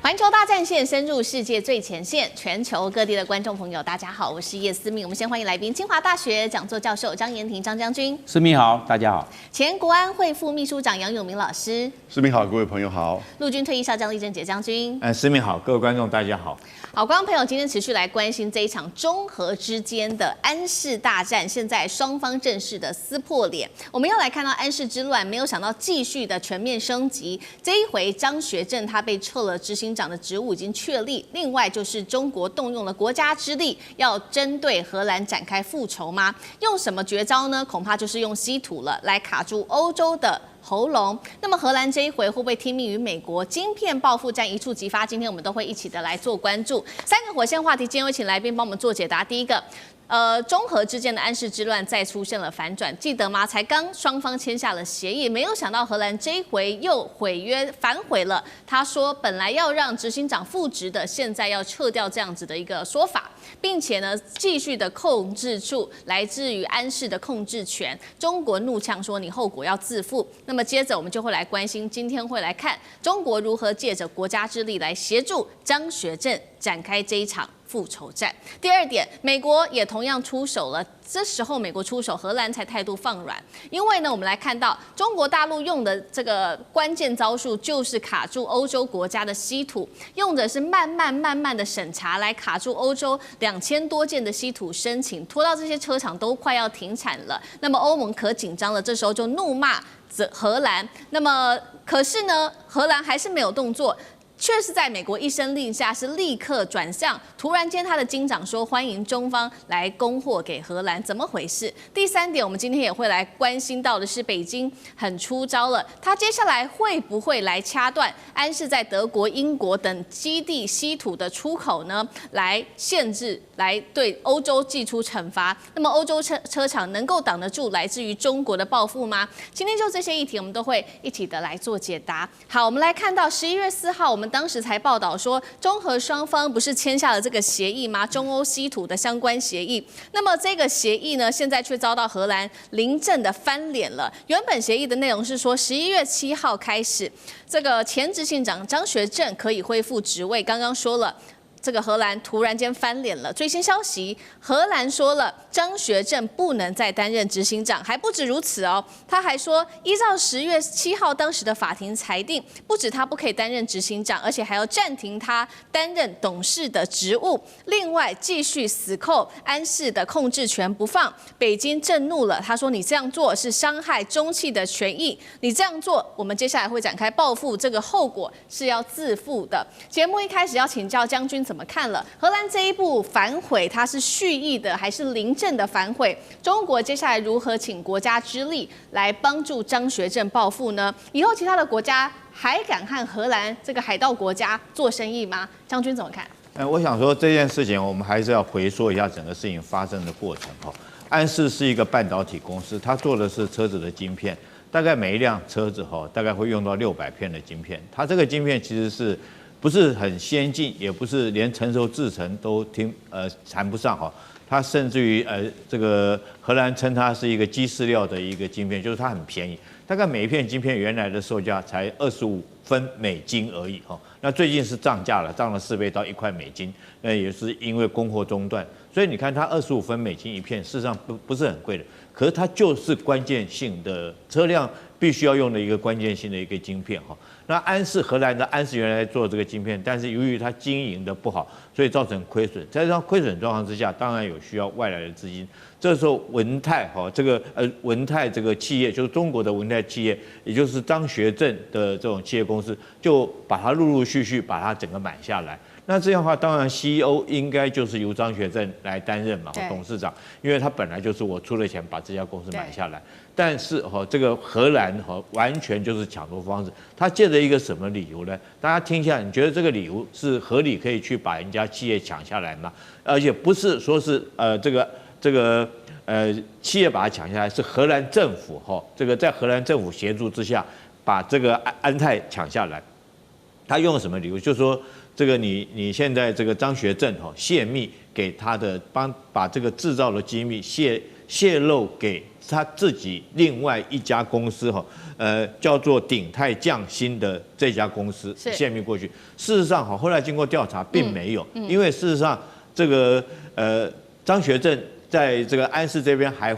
环球大战线深入世界最前线，全球各地的观众朋友，大家好，我是叶思敏。我们先欢迎来宾，清华大学讲座教授张延廷张将军。思敏好，大家好。前国安会副秘书长杨永明老师。思敏好，各位朋友好。陆军退役少将厉正杰将军。思敏好，各位观众大家好。好，观众朋友，今天持续来关心这一场中核之间的安氏大战，现在双方正式的撕破脸。我们要来看到安氏之乱，没有想到继续的全面升级。这一回张学正他被撤了执行长的职务已经确立，另外就是中国动用了国家之力，要针对荷兰展开复仇吗？用什么绝招呢？恐怕就是用稀土了，来卡住欧洲的喉咙。那么荷兰这一回会不会听命于美国？晶片报复战一触即发，今天我们都会一起的来做关注。三个火线话题，今天会请来宾帮我们做解答。第一个。中荷之间的安氏之乱再出现了反转，记得吗？才刚双方签下了协议，没有想到荷兰这一回又毁约反悔了。他说本来要让执行长复职的，现在要撤掉这样子的一个说法，并且呢继续的控制住来自于安氏的控制权。中国怒呛说你后果要自负。那么接着我们就会来关心，今天会来看中国如何借着国家之力来协助张学正展开这一场复仇战。第二点，美国也同样出手了。这时候美国出手，荷兰才态度放软。因为呢，我们来看到中国大陆用的这个关键招数，就是卡住欧洲国家的稀土，用的是慢慢的审查来卡住欧洲2000多件的稀土申请，拖到这些车厂都快要停产了。那么欧盟可紧张了，这时候就怒骂荷兰。那么可是呢，荷兰还是没有动作。却是在美国一声令下，是立刻转向。突然间，他的金长说欢迎中方来供货给荷兰，怎么回事？第三点，我们今天也会来关心到的是，北京很出招了，他接下来会不会来掐断安氏在德国、英国等基地稀土的出口呢？来限制，来对欧洲祭出惩罚。那么欧洲车厂能够挡得住来自于中国的报复吗？今天就这些议题，我们都会一起的来做解答。好，我们来看到11月4号，我们当时才报道说，中荷双方不是签下了这个协议吗？中欧稀土的相关协议。那么这个协议呢，现在却遭到荷兰临阵的翻脸了。原本协议的内容是说，11月7号开始，这个前执行长张学正可以恢复职位。刚刚说了。这个荷兰突然间翻脸了。最新消息，荷兰说了，张学正不能再担任执行长，还不止如此哦，他还说，依照10月7号当时的法庭裁定，不止他不可以担任执行长，而且还要暂停他担任董事的职务。另外，继续死扣安氏的控制权不放。北京震怒了，他说你这样做是伤害中企的权益，你这样做，我们接下来会展开报复，这个后果是要自负的。节目一开始要请教将军怎么看了荷兰这一步反悔，它是蓄意的还是临阵的反悔？中国接下来如何请国家之力来帮助张学正报复呢？以后其他的国家还敢和荷兰这个海盗国家做生意吗？将军怎么看？我想说这件事情，我们还是要回溯一下整个事情发生的过程哈。安氏是一个半导体公司，它做的是车子的晶片，大概每一辆车子哈，大概会用到600片的晶片。它这个晶片其实是不是很先进，也不是连成熟制程都谈不上哈。它甚至于这个荷兰称它是一个鸡饲料的一个晶片，就是它很便宜，大概每一片晶片原来的售价才25分美金而已哈。那最近是涨价了，涨了4倍到1块美金，那也是因为供货中断，所以你看它25分美金一片，事实上不是很贵的，可是它就是关键性的车辆必须要用的一个关键性的一个晶片哈。那荷兰的安氏原来做这个晶片，但是由于它经营的不好，所以造成亏损。在这样亏损状况之下，当然有需要外来的资金。这时候文泰文泰这个企业，就是中国的文泰企业，也就是张学正的这种企业公司，就把它陆续把它整个买下来。那这样的话，当然 CEO 应该就是由张学正来担任嘛，董事长，因为他本来就是我出了钱把这家公司买下来。但是这个荷兰完全就是抢夺方式，他借着一个什么理由呢？大家听一下，你觉得这个理由是合理可以去把人家企业抢下来吗？而且不是说是企业把它抢下来，是荷兰政府这个在荷兰政府协助之下把这个安泰抢下来。他用了什么理由？就是说这个你现在这个张学正泄密给他的把这个制造的机密泄露给他自己另外一家公司叫做鼎泰匠心的这家公司泄密过去。事实上后来经过调查并没有，因为事实上这个张学正在这个安氏这边还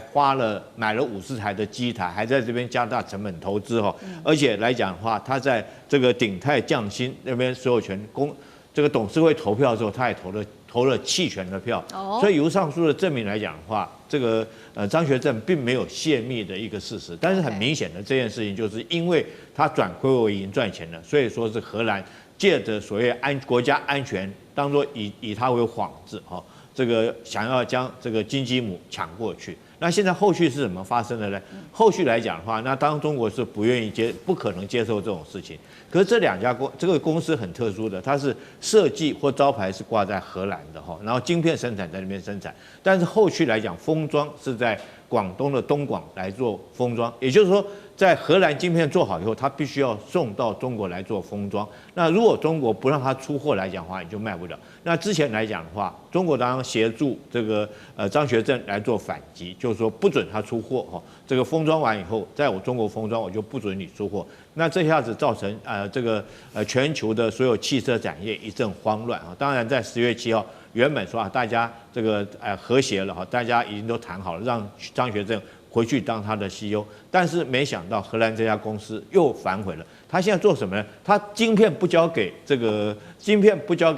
买了50台的机台，还在这边加大成本投资而且来讲的话，他在这个鼎泰匠心那边所有权这个董事会投票的时候，他也投了弃权的票，所以由上述的证明来讲的话，这个张学正并没有泄密的一个事实。但是很明显的这件事情，就是因为他转亏为盈赚钱了，所以说是荷兰借着所谓国家安全当作以他为幌子这个想要将这个金鸡母抢过去。那现在后续是怎么发生的呢？后续来讲的话，那当然中国是不可能接受这种事情。可是这个公司很特殊的，它是设计或招牌是挂在荷兰的然后晶片生产在那边生产，但是后续来讲，封装是在广东的东莞来做封装，也就是说，在荷兰晶片做好以后，它必须要送到中国来做封装。那如果中国不让它出货来讲的话，你就卖不了。那之前来讲的话，中国当然协助这个张学正来做反击，就是说不准他出货这个封装完以后，在我中国封装，我就不准你出货。那这下子造成全球的所有汽车产业一阵慌乱当然在10月7号，原本说大家这个和谐了大家已经都谈好了，让张学正回去当他的 CEO， 但是没想到荷兰这家公司又反悔了。他现在做什么呢？他晶片不交给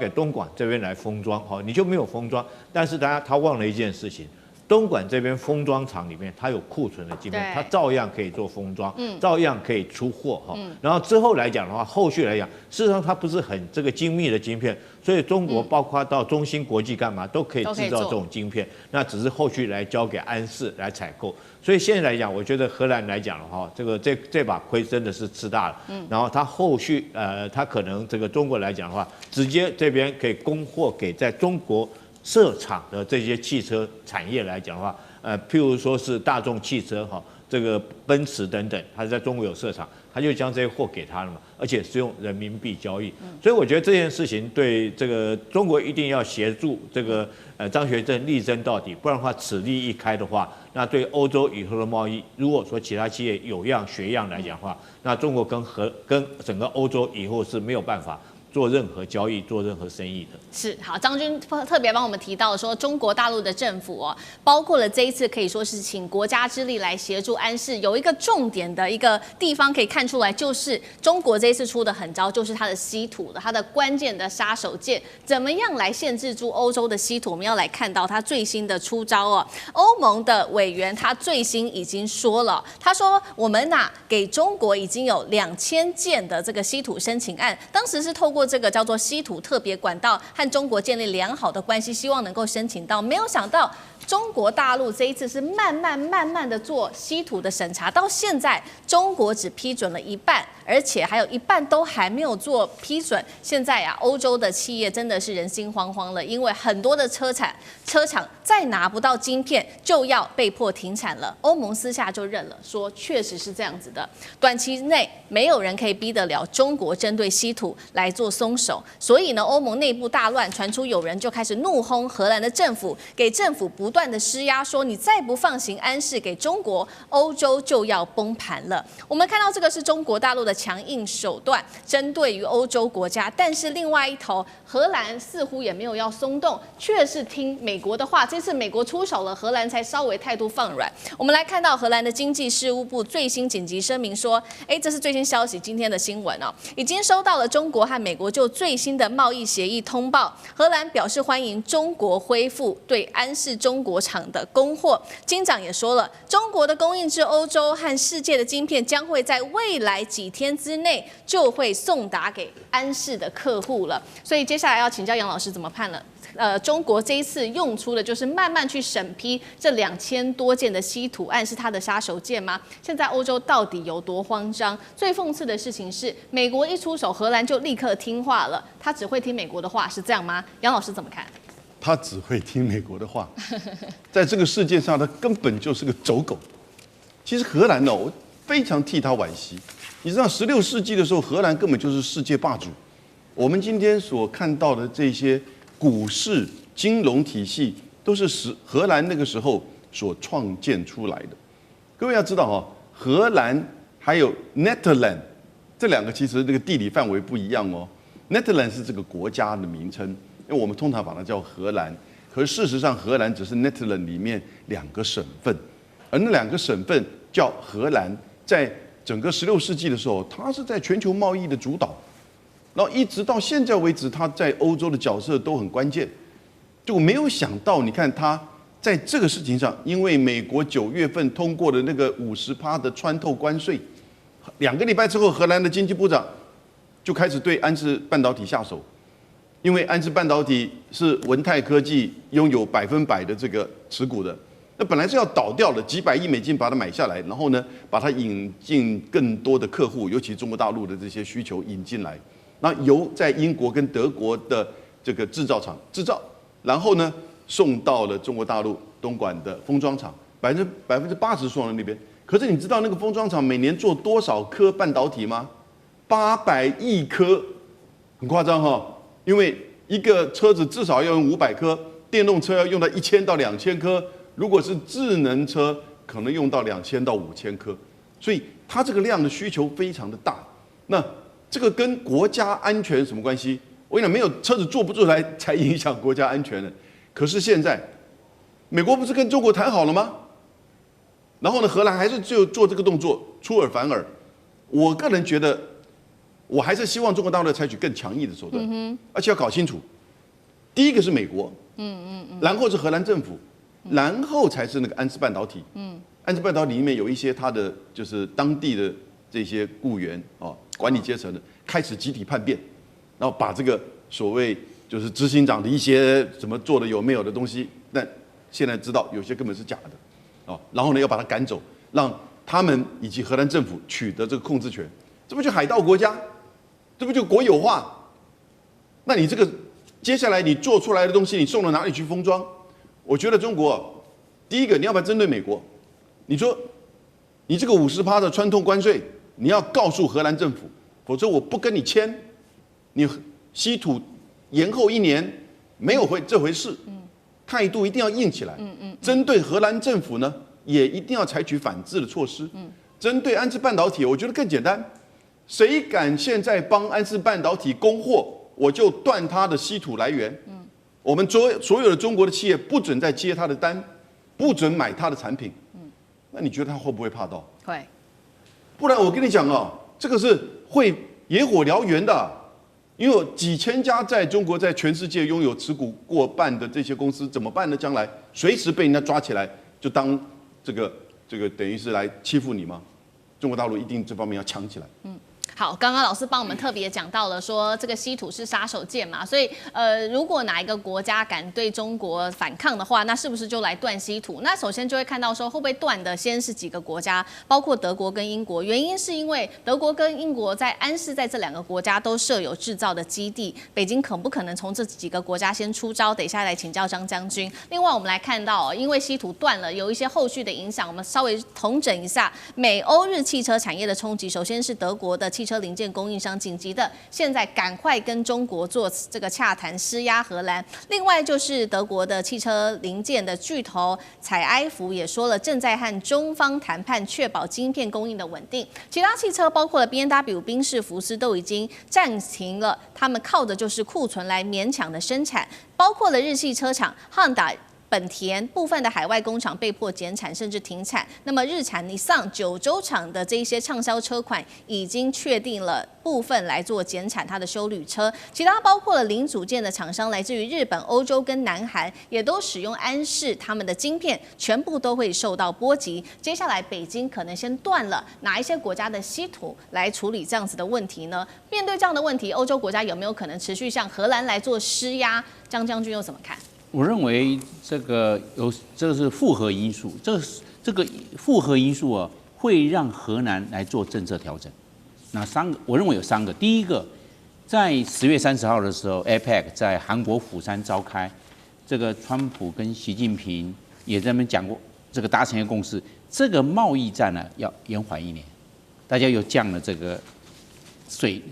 东莞这边来封装你就没有封装。但是他忘了一件事情。东莞这边封装厂里面，它有库存的晶片，它照样可以做封装，照样可以出货然后之后来讲的话，后续来讲，事实上它不是很这个精密的晶片，所以中国包括到中芯国际干嘛都可以制造这种晶片，那只是后续来交给安氏来采购。所以现在来讲，我觉得荷兰来讲的话，这把亏真的是吃大了。然后它后续它可能这个中国来讲的话，直接这边可以供货给在中国设厂的这些汽车产业来讲的话，譬如说是大众汽车这个奔驰等等，它在中国有设厂，它就将这些货给他了嘛，而且是用人民币交易。所以我觉得这件事情对这个中国一定要协助这个张学正力争到底，不然的话此例一开的话，那对欧洲以后的贸易，如果说其他企业有样学样来讲的话，那中国跟整个欧洲以后是没有办法做任何交易、做任何生意的。是好，张军特别帮我们提到说，中国大陆的政府包括了这一次可以说是请国家之力来协助安氏，有一个重点的一个地方可以看出来，就是中国这一次出的狠招，就是它的稀土的，它的关键的杀手锏，怎么样来限制住欧洲的稀土？我们要来看到它最新的出招欧盟的委员他最新已经说了，他说我们给中国已经有2000件的这个稀土申请案，当时是透过这个叫做稀土特别管道和中国建立良好的关系，希望能够申请到，没有想到中国大陆这一次是慢慢的做稀土的审查，到现在中国只批准了一半，而且还有一半都还没有做批准。现在欧洲的企业真的是人心惶惶了，因为很多的车厂再拿不到晶片就要被迫停产了。欧盟私下就认了，说确实是这样子的，短期内没有人可以逼得了中国针对稀土来做松手。所以呢，欧盟内部大乱，传出有人就开始怒轰荷兰的政府，给政府不断的施压，说你再不放行安氏给中国，欧洲就要崩盘了。我们看到这个是中国大陆的强硬手段，针对于欧洲国家，但是另外一头，荷兰似乎也没有要松动，却是听美国的话。这次美国出手了，荷兰才稍微态度放软。我们来看到荷兰的经济事务部最新紧急声明说，这是最新消息，今天的新闻已经收到了中国和美国就最新的贸易协议通报，荷兰表示欢迎中国恢复对安氏中国厂的供货。金长也说了，中国的供应至欧洲和世界的晶片将会在未来几天之内就会送达给安氏的客户了。所以接下来要请教杨老师怎么判了。中国这一次用出的就是慢慢去审批这2000多件的稀土案，是它的杀手锏吗？现在欧洲到底有多慌张？最讽刺的事情是，美国一出手，荷兰就立刻听话了。他只会听美国的话，是这样吗？杨老师怎么看？他只会听美国的话，在这个世界上，他根本就是个走狗。其实荷兰我非常替他惋惜。你知道，16世纪的时候，荷兰根本就是世界霸主。我们今天所看到的这些股市、金融体系，都是荷兰那个时候所创建出来的。各位要知道哈，荷兰还有 Netherlands 这两个其实这个地理范围不一样哦。Netherlands 是这个国家的名称，因为我们通常把它叫荷兰，可是事实上荷兰只是 Netherlands 里面2个省份，而那2个省份叫荷兰，在整个16世纪的时候，它是在全球贸易的主导，然后一直到现在为止，它在欧洲的角色都很关键。就没有想到，你看它在这个事情上，因为美国9月份通过的那个50%的穿透关税，2个礼拜之后，荷兰的经济部长就开始对安氏半导体下手，因为安氏半导体是文泰科技拥有100%的这个持股的，那本来是要倒掉的，几百亿美金把它买下来，然后呢，把它引进更多的客户，尤其中国大陆的这些需求引进来，那由在英国跟德国的这个制造厂制造，然后呢送到了中国大陆东莞的封装厂，80%送到那边。可是你知道那个封装厂每年做多少颗半导体吗？800亿颗，很夸张哈。因为一个车子至少要用500颗，电动车要用到1000到2000颗，如果是智能车，可能用到2000到5000颗，所以它这个量的需求非常的大。那这个跟国家安全什么关系？我跟你讲，没有车子做不出来才影响国家安全的。可是现在，美国不是跟中国谈好了吗？然后呢，荷兰还是就做这个动作，出尔反尔。我个人觉得，我还是希望中国大陆采取更强硬的手段，而且要搞清楚，第一个是美国，然后是荷兰政府，然后才是那个安氏半导体。安氏半导体里面有一些它的就是当地的这些雇员管理阶层的开始集体叛变，然后把这个所谓就是执行长的一些什么做的有没有的东西，但现在知道有些根本是假的。然后呢，要把他赶走，让他们以及荷兰政府取得这个控制权，这不就海盗国家，这不就国有化？那你这个接下来你做出来的东西，你送到哪里去封装？我觉得中国第一个你要不要针对美国？你说你这个50%的穿透关税，你要告诉荷兰政府，否则我不跟你签，你稀土延后1年没有这回事。态度一定要硬起来。针对荷兰政府呢，也一定要采取反制的措施。针对安氏半导体，我觉得更简单，谁敢现在帮安氏半导体供货，我就断它的稀土来源。我们所有的中国的企业不准再接它的单，不准买它的产品。那你觉得他会不会怕到？会。不然我跟你讲这个是会野火燎原的。因为有几千家在中国在全世界拥有持股过半的这些公司怎么办呢？将来随时被人家抓起来，就当这个等于是来欺负你吗？中国大陆一定这方面要强起来。好，刚刚老师帮我们特别讲到了说这个稀土是杀手锏嘛，所以如果哪一个国家敢对中国反抗的话，那是不是就来断稀土？那首先就会看到说会不会断的先是几个国家，包括德国跟英国。原因是因为德国跟英国在安氏在这2个国家都设有制造的基地，北京可不可能从这几个国家先出招？等一下来请教张将军。另外我们来看到因为稀土断了，有一些后续的影响，我们稍微统整一下美欧日汽车产业的冲击。首先是德国的汽车零件供应商紧急的现在赶快跟中国做这个洽谈，施压荷兰。另外就是德国的汽车零件的巨头采埃孚也说了，正在和中方谈判，确保晶片供应的稳定。其他汽车包括了 B&W、宾士、福斯都已经暂停了，他们靠的就是库存来勉强的生产，包括了日系车厂Honda、本田部分的海外工厂被迫减产甚至停产。那么日产、尼桑、九州厂的这一些畅销车款已经确定了部分来做减产它的休旅车。其他包括了零组件的厂商来自于日本、欧洲跟南韩，也都使用安氏他们的晶片，全部都会受到波及。接下来北京可能先断了哪一些国家的稀土来处理这样子的问题呢？面对这样的问题，欧洲国家有没有可能持续向荷兰来做施压？张将军又怎么看？我认为这个是复合因素，这个复合因素会让荷兰来做政策调整。那我认为有3个。第一个，在10月30号的时候 ，APEC 在韩国釜山召开，这个川普跟习近平也在那边讲过，这个达成一个共识，这个贸易战呢要延缓1年，大家又降了这个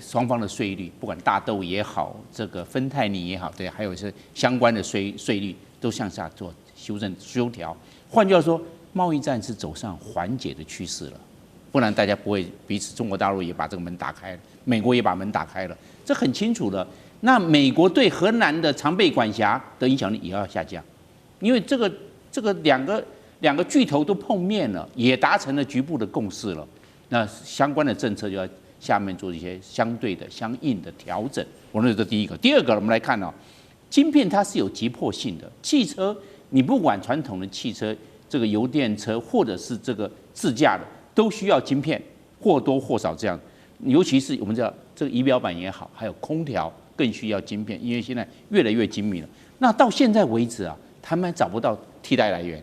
双方的税率，不管大豆也好，这个芬太尼也好，对，还有是相关的税率都向下做修调。换句话说，贸易战是走上缓解的趋势了，不然大家不会彼此，中国大陆也把这个门打开了，美国也把门打开了，这很清楚了。那美国对荷兰的常备管辖的影响力也要下降，因为这个两个巨头都碰面了，也达成了局部的共识了。那相关的政策就要下面做一些相对的、相应的调整。我认为这第一个。第二个，我们来看哦，晶片它是有急迫性的。汽车，你不管传统的汽车，这个油电车或者是这个自驾的，都需要晶片，或多或少这样。尤其是我们知道这个仪表板也好，还有空调更需要晶片，因为现在越来越精密了。那到现在为止啊，他们找不到替代来源，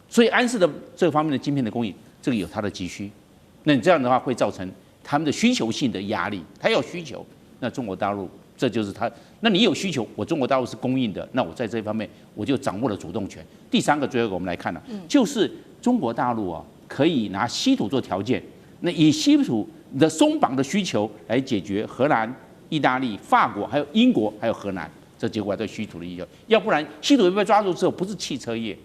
所以安氏的这方面的晶片的供应，这个有它的急需。那你这样的话会造成他们的需求性的压力，他要需求，那中国大陆这就是他，那你有需求，我中国大陆是供应的，那我在这方面我就掌握了主动权。第三个，最后一个我们来看了，就是中国大陆啊可以拿稀土做条件，那以稀土的松绑的需求来解决荷兰、意大利、法国、还有英国、还有荷兰这结果对稀土的需求，要不然稀土被抓住之后，不是汽车业，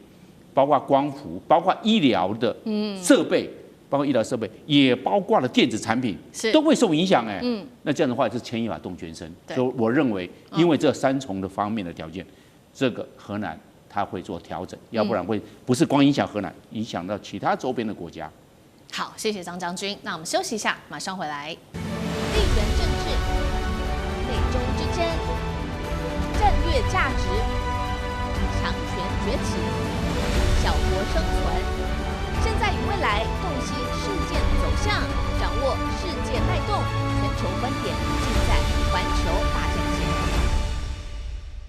包括光伏，包括医疗的设备。包括医疗设备，也包括了电子产品，都会受影响哎。那这样的话，是牵一发动全身。所以我认为，因为这三重的方面的条件，这个荷兰它会做调整，要不然会不是光影响荷兰，影响到其他周边的国家。好，谢谢张将军。那我们休息一下，马上回来。地缘政治、美中之争、战略价值、强权崛起、小国生存。现在与未来，洞悉事件走向，掌握世界脉动，全球观点尽在环球大